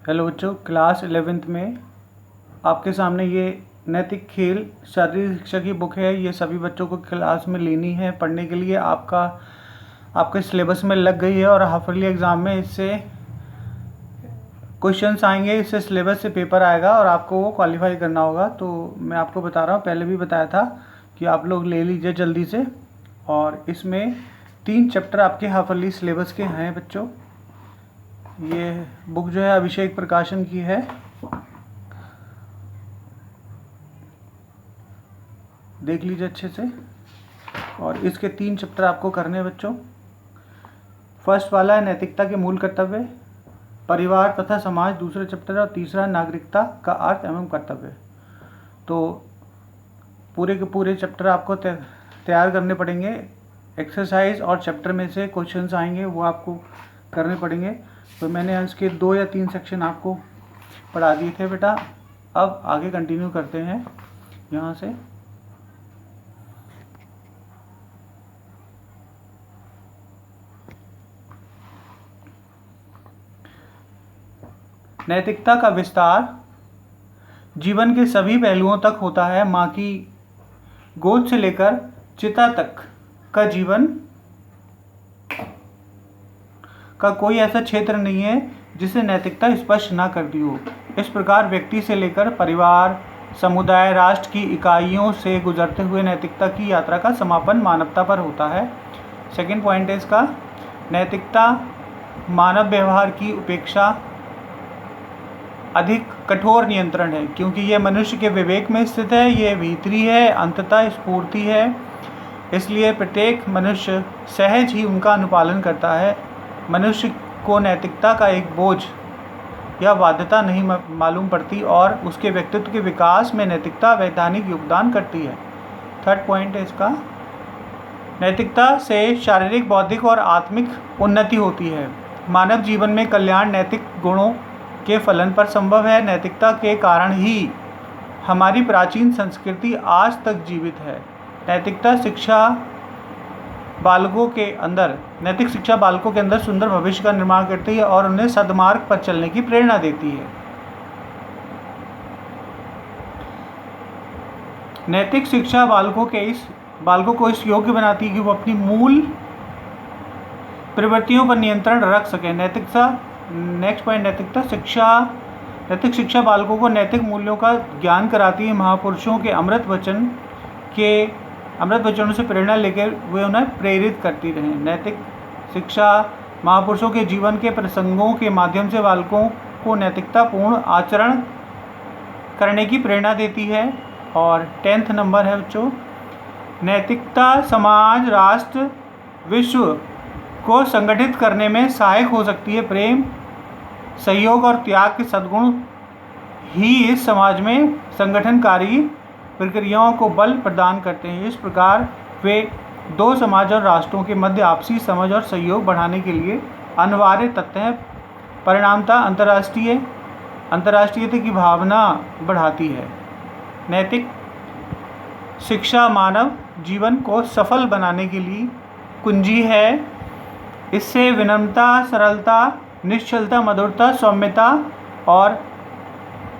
Hello बच्चों, class 11th में आपके सामने ये नैतिक खेल शारीरिक शिक्षा की बुक है। ये सभी बच्चों को क्लास में लेनी है पढ़ने के लिए। आपके सिलेबस में लग गई है और हाफ ईयरली एग्ज़ाम में इससे क्वेश्चंस आएंगे, इससे सिलेबस से पेपर आएगा और आपको वो क्वालिफाई करना होगा। तो मैं आपको बता रहा हूँ, पहले भी बताया था कि आप लोग ले लीजिए जल्दी से। और इसमें 3 चैप्टर आपके हाफ ईयरली सिलेबस के हैं बच्चों। ये बुक जो है अभिषेक प्रकाशन की है। देख लीजिए अच्छे से। और इसके 3 चैप्टर आपको करने हैं बच्चों। फर्स्ट वाला है नैतिकता के मूल कर्तव्य, परिवार तथा समाज दूसरे चैप्टर, और तीसरा नागरिकता का अर्थ एवं कर्तव्य। तो पूरे के पूरे चैप्टर आपको तैयार करने पड़ेंगे। एक्सरसाइज और चैप्टर में से क्वेश्चंस आएंगे, वो आपको करने पड़ेंगे। तो मैंने इसके 2 या 3 सेक्शन आपको पढ़ा दिए थे बेटा। अब आगे कंटिन्यू करते हैं यहाँ से। नैतिकता का विस्तार जीवन के सभी पहलुओं तक होता है। माँ की गोद से लेकर चिता तक का जीवन का कोई ऐसा क्षेत्र नहीं है जिसे नैतिकता स्पष्ट ना करती हो। इस प्रकार व्यक्ति से लेकर परिवार, समुदाय, राष्ट्र की इकाइयों से गुजरते हुए नैतिकता की यात्रा का समापन मानवता पर होता है। सेकंड पॉइंट है इसका, नैतिकता मानव व्यवहार की उपेक्षा अधिक कठोर नियंत्रण है, क्योंकि यह मनुष्य के विवेक में स्थित है, यह भीतरी है, अंततः स्फूर्ति है। इसलिए प्रत्येक मनुष्य सहज ही उनका अनुपालन करता है। मनुष्य को नैतिकता का एक बोझ या बाध्यता नहीं मालूम पड़ती और उसके व्यक्तित्व के विकास में नैतिकता वैधानिक योगदान करती है। थर्ड पॉइंट है इसका, नैतिकता से शारीरिक, बौद्धिक और आत्मिक उन्नति होती है। मानव जीवन में कल्याण नैतिक गुणों के फलन पर संभव है। नैतिकता के कारण ही हमारी प्राचीन संस्कृति आज तक जीवित है। नैतिक शिक्षा बालकों के अंदर सुंदर भविष्य का निर्माण करती है और उन्हें सद्मार्ग पर चलने की प्रेरणा देती है। नैतिक शिक्षा बालकों को इस योग्य बनाती है कि वो अपनी मूल प्रवृत्तियों पर नियंत्रण रख सकें। नेक्स्ट पॉइंट, नैतिक शिक्षा बालकों को नैतिक मूल्यों का ज्ञान कराती है। महापुरुषों के अमृत वचनों से प्रेरणा लेकर वे उन्हें प्रेरित करती रहें। नैतिक शिक्षा महापुरुषों के जीवन के प्रसंगों के माध्यम से बालकों को नैतिकतापूर्ण आचरण करने की प्रेरणा देती है। और 10th नंबर है बच्चों, नैतिकता समाज, राष्ट्र, विश्व को संगठित करने में सहायक हो सकती है। प्रेम, सहयोग और त्याग के सद्गुण ही इस समाज में संगठनकारी प्रक्रियाओं को बल प्रदान करते हैं। इस प्रकार वे 2 समाज और राष्ट्रों के मध्य आपसी समझ और सहयोग बढ़ाने के लिए अनिवार्य तत्व हैं। परिणामतः अंतर्राष्ट्रीयता की भावना बढ़ाती है। नैतिक शिक्षा मानव जीवन को सफल बनाने के लिए कुंजी है। इससे विनम्रता, सरलता, निश्चलता, मधुरता, सौम्यता और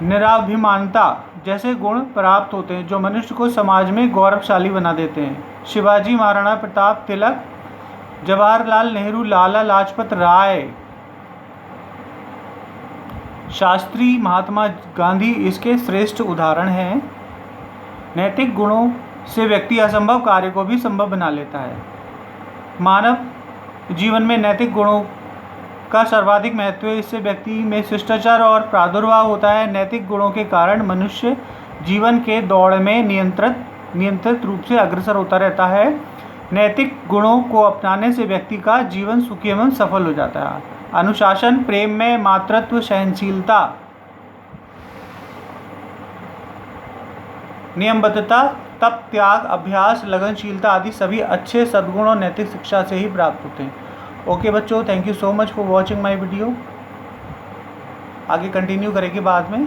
निराभिमानता जैसे गुण प्राप्त होते हैं, जो मनुष्य को समाज में गौरवशाली बना देते हैं। शिवाजी, महाराणा प्रताप, तिलक, जवाहरलाल नेहरू, लाला लाजपत राय, शास्त्री, महात्मा गांधी इसके श्रेष्ठ उदाहरण हैं। नैतिक गुणों से व्यक्ति असंभव कार्य को भी संभव बना लेता है। मानव जीवन में नैतिक गुणों का सर्वाधिक महत्व है। इससे व्यक्ति में शिष्टाचार और प्रादुर्भाव होता है। नैतिक गुणों के कारण मनुष्य जीवन के दौड़ में नियंत्रित रूप से अग्रसर होता रहता है। नैतिक गुणों को अपनाने से व्यक्ति का जीवन सुखी एवं सफल हो जाता है। अनुशासन, प्रेम में मातृत्व, सहनशीलता, नियमबद्धता, तप, त्याग, अभ्यास, लगनशीलता आदि सभी अच्छे सद्गुण और नैतिक शिक्षा से ही प्राप्त होते हैं। ओके बच्चों, thank you so much for watching my video. आगे कंटिन्यू करेंगे बाद में।